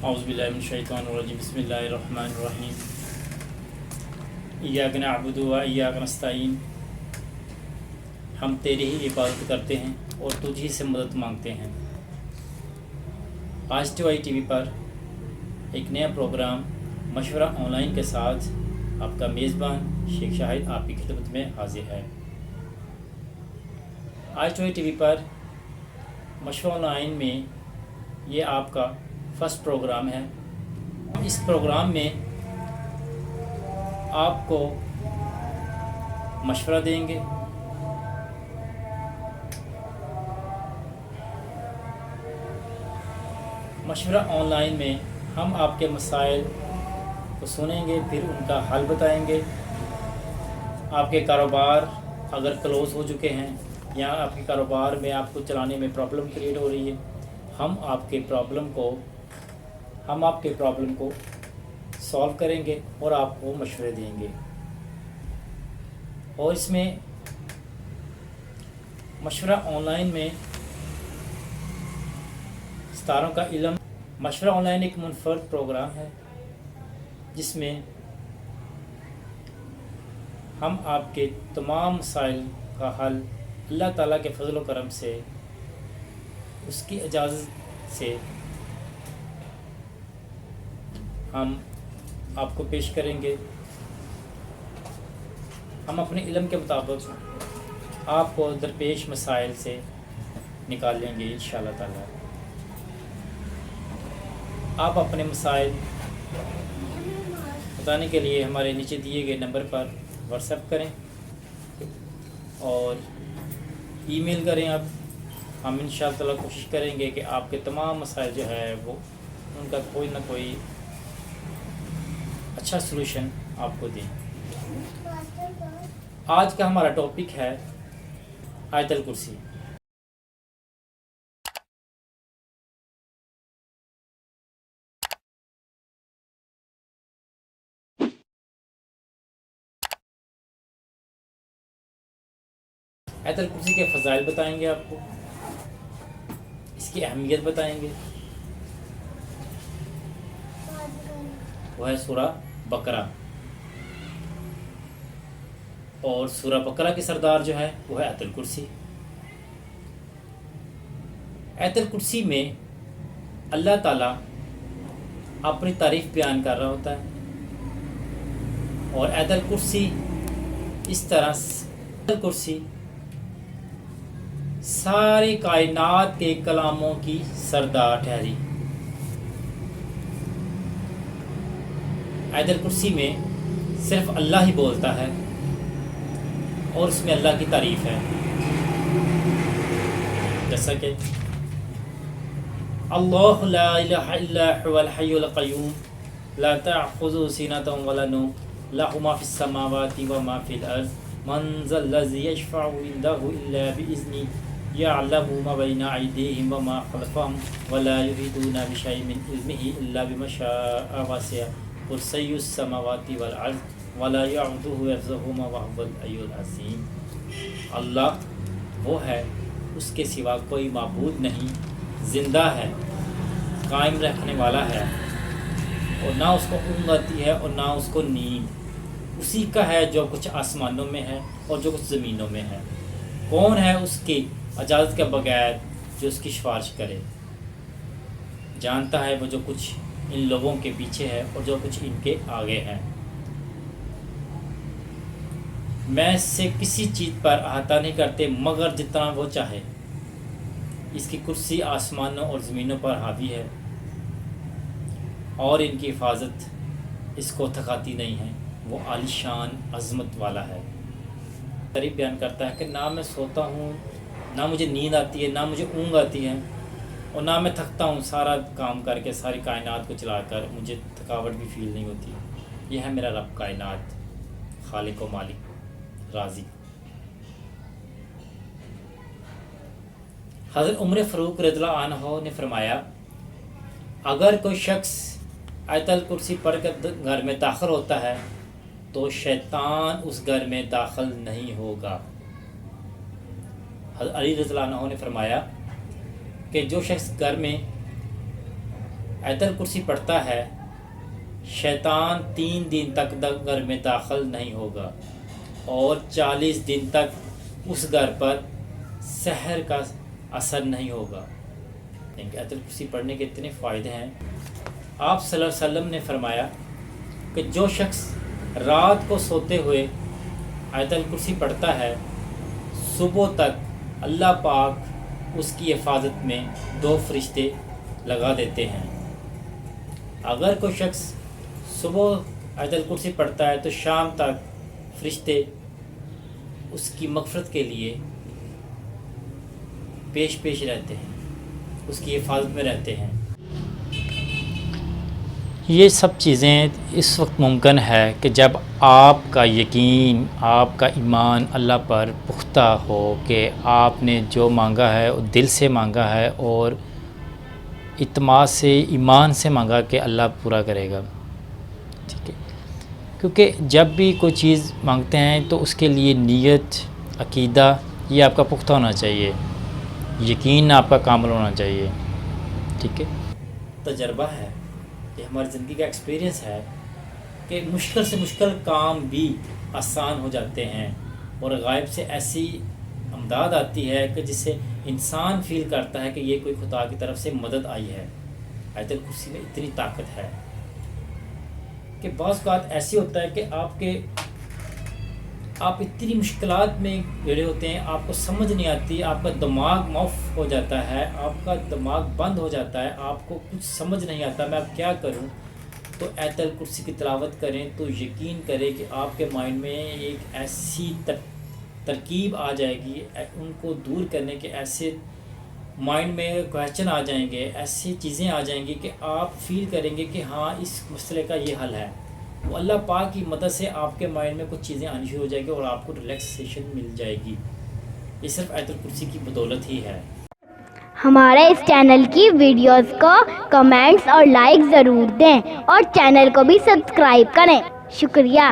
اعوذ باللہ من الشیطان الرجیم بسم اللہ الرحمن الرحیم ایاک نعبد و ایاک نستعین ہم تیری ہی عبادت کرتے ہیں اور تجھ ہی سے مدد مانگتے ہیں۔ آج ٹی وائی ٹی وی پر ایک نیا پروگرام مشورہ آن لائن کے ساتھ آپ کا میزبان شیخ شاہد آپ کی خدمت میں حاضر ہے۔ آج ٹی وائی ٹی وی پر مشورہ آن لائن میں یہ آپ کا فرسٹ پروگرام ہے۔ اس پروگرام میں آپ کو مشورہ دیں گے، مشورہ آن لائن میں ہم آپ کے مسائل کو سنیں گے، پھر ان کا حل بتائیں گے۔ آپ کے کاروبار اگر کلوز ہو چکے ہیں یا آپ کے کاروبار میں آپ کو چلانے میں پرابلم کریٹ ہو رہی ہے، ہم آپ کے پرابلم کو سالو کریں گے اور آپ کو مشورے دیں گے۔ اور اس میں مشورہ آن لائن میں ستاروں کا علم، مشورہ آن لائن ایک منفرد پروگرام ہے جس میں ہم آپ کے تمام مسائل کا حل اللہ تعالیٰ کے فضل و کرم سے، اس کی اجازت سے ہم آپ کو پیش کریں گے۔ ہم اپنے علم کے مطابق آپ کو درپیش مسائل سے نکال لیں گے انشاءاللہ تعالیٰ۔ آپ اپنے مسائل بتانے کے لیے ہمارے نیچے دیے گئے نمبر پر واٹس ایپ کریں اور ای میل کریں۔ ہم انشاءاللہ تعالیٰ کوشش کریں گے کہ آپ کے تمام مسائل جو ہے وہ ان کا کوئی نہ کوئی اچھا سلوشن آپ کو دیں۔ آج کا ہمارا ٹاپک ہے آیت الکرسی۔ آیت الکرسی کے فضائل بتائیں گے، آپ کو اس کی اہمیت بتائیں گے۔ وہ ہے سورہ بقرہ، اور سورہ بقرہ کی سردار جو ہے وہ ہے آیت الکرسی۔ آیت الکرسی میں اللہ تعالیٰ اپنی تعریف بیان کر رہا ہوتا ہے، اور آیت الکرسی اس طرح آیت الکرسی ساری کائنات کے کلاموں کی سردار ٹھہری۔ آیت الکرسی میں صرف اللہ ہی بولتا ہے اور اس میں اللہ کی تعریف ہے، جیسا کہ اللہ لا الہ الا هو الحی القیوم لا تأخذه سنة ولا نوم له ما في السماوات وما في الأرض من ذا الذي يشفع عنده إلا بإذنه يعلم ما بين أيديهم وما خلفهم ولا يحيطون بشيء من علمه إلا بما شاء وسع کرسی السماوات والارض ولا يعوده حفظهما وهو العلی العظیم۔ اللہ وہ ہے، اس کے سوا کوئی معبود نہیں، زندہ ہے، قائم رکھنے والا ہے، اور نہ اس کو اونگ آتی ہے اور نہ اس کو نیند۔ اسی کا ہے جو کچھ آسمانوں میں ہے اور جو کچھ زمینوں میں ہے۔ کون ہے اس کی اجازت کے بغیر جو اس کی سفارش کرے؟ جانتا ہے وہ جو کچھ ان لوگوں کے پیچھے ہے اور جو کچھ ان کے آگے ہے۔ میں اس سے کسی چیز پر احاطہ نہیں کرتے مگر جتنا وہ چاہے۔ اس کی کرسی آسمانوں اور زمینوں پر حاوی ہے، اور ان کی حفاظت اس کو تھکاتی نہیں ہے۔ وہ عالی شان عظمت والا ہے۔ تعریف بیان کرتا ہے کہ نہ میں سوتا ہوں، نہ مجھے نیند آتی ہے، نہ مجھے اونگ آتی ہے، اور نہ میں تھکتا ہوں۔ سارا کام کر کے، ساری کائنات کو چلا کر مجھے تھکاوٹ بھی فیل نہیں ہوتی۔ یہ ہے میرا رب کائنات، خالق و مالک، رازق۔ حضرت عمر فاروق رضی اللہ عنہ نے فرمایا، اگر کوئی شخص آیت الکرسی پڑھ کر گھر میں داخل ہوتا ہے تو شیطان اس گھر میں داخل نہیں ہوگا۔ حضرت علی رضی اللہ عنہ نے فرمایا کہ جو شخص گھر میں آیت الکرسی پڑھتا ہے شیطان 3 دن تک گھر میں داخل نہیں ہوگا اور 40 دن تک اس گھر پر سحر کا اثر نہیں ہوگا. کیونکہ آیت الکرسی پڑھنے کے اتنے فائدے ہیں. آپ صلی اللہ علیہ وسلم نے فرمایا کہ جو شخص رات کو سوتے ہوئے آیت الکرسی پڑھتا ہے صبح تک اللہ پاک اس کی حفاظت میں 2 فرشتے لگا دیتے ہیں. اگر کوئی شخص صبح آیت الکرسی پڑھتا ہے تو شام تک فرشتے اس کی مغفرت کے لیے پیش رہتے ہیں، اس کی حفاظت میں رہتے ہیں. یہ سب چیزیں اس وقت ممکن ہے کہ جب آپ کا یقین، آپ کا ایمان اللہ پر پختہ ہو کہ آپ نے جو مانگا ہے وہ دل سے مانگا ہے اور اعتماد سے، ایمان سے مانگا کہ اللہ پورا کرے گا. ٹھیک ہے، کیونکہ جب بھی کوئی چیز مانگتے ہیں تو اس کے لیے نیت، عقیدہ یہ آپ کا پختہ ہونا چاہیے، یقین آپ کا کامل ہونا چاہیے. ٹھیک ہے، تجربہ ہے، یہ ہماری زندگی کا ایکسپیرینس ہے کہ مشکل سے مشکل کام بھی آسان ہو جاتے ہیں اور غائب سے ایسی امداد آتی ہے کہ جس سے انسان فیل کرتا ہے کہ یہ کوئی خدا کی طرف سے مدد آئی ہے. آیت الکرسی میں اتنی طاقت ہے کہ بعض اوقات ایسی ہوتا ہے کہ آپ اتنی مشکلات میں گھرے ہوتے ہیں، آپ کو سمجھ نہیں آتی، آپ کا دماغ معاف ہو جاتا ہے، آپ کا دماغ بند ہو جاتا ہے، آپ کو کچھ سمجھ نہیں آتا میں اب کیا کروں. تو آیت الکرسی کی تلاوت کریں تو یقین کریں کہ آپ کے مائنڈ میں ایک ایسی ترکیب آ جائے گی، ان کو دور کرنے کے ایسے مائنڈ میں کویسچن آ جائیں گے، ایسی چیزیں آ جائیں گی کہ آپ فیل کریں گے کہ ہاں اس مسئلے کا یہ حل ہے. وہ اللہ پاک کی مدد سے آپ کے مائنڈ میں کچھ چیزیں آنی شروع ہو جائے گی اور آپ کو ریلیکسیشن مل جائے گی. یہ صرف آیت الکرسی کی بدولت ہی ہے. ہمارے اس چینل کی ویڈیوز کو کمنٹس اور لائک ضرور دیں اور چینل کو بھی سبسکرائب کریں. شکریہ.